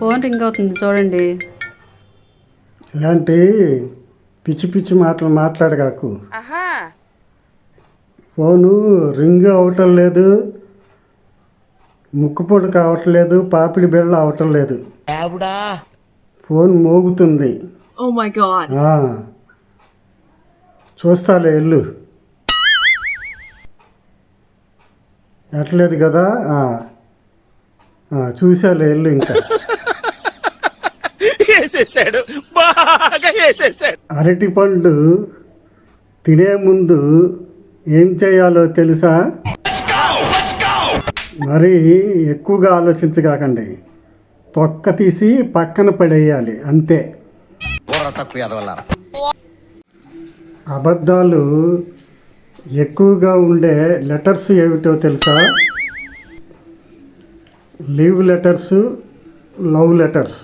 Phone ring అవుతుంది చూడండి. ఇలాంటి పిచ్చి పిచ్చి మాటలు మాట్లాడగాకు. ఫోను రింగ్ అవటం లేదు, ముక్కుపొడి కావట్లేదు, పాపిడి బిళ్ళ అవటం లేదు. ఫోన్ మోగుతుంది. చూస్తాలే ఎల్లు. ఎట్లేదు కదా, చూసాలే ఎల్లు. ఇంకా అరటి పండు తినే ముందు ఏం చేయాలో తెలుసా? మరి ఎక్కువగా ఆలోచించగాకండి. తొక్క తీసి పక్కన పడేయాలి, అంతే. అబద్ధాలు ఎక్కువగా ఉండే లెటర్స్ ఏమిటో తెలుసా? Leave letters, love letters.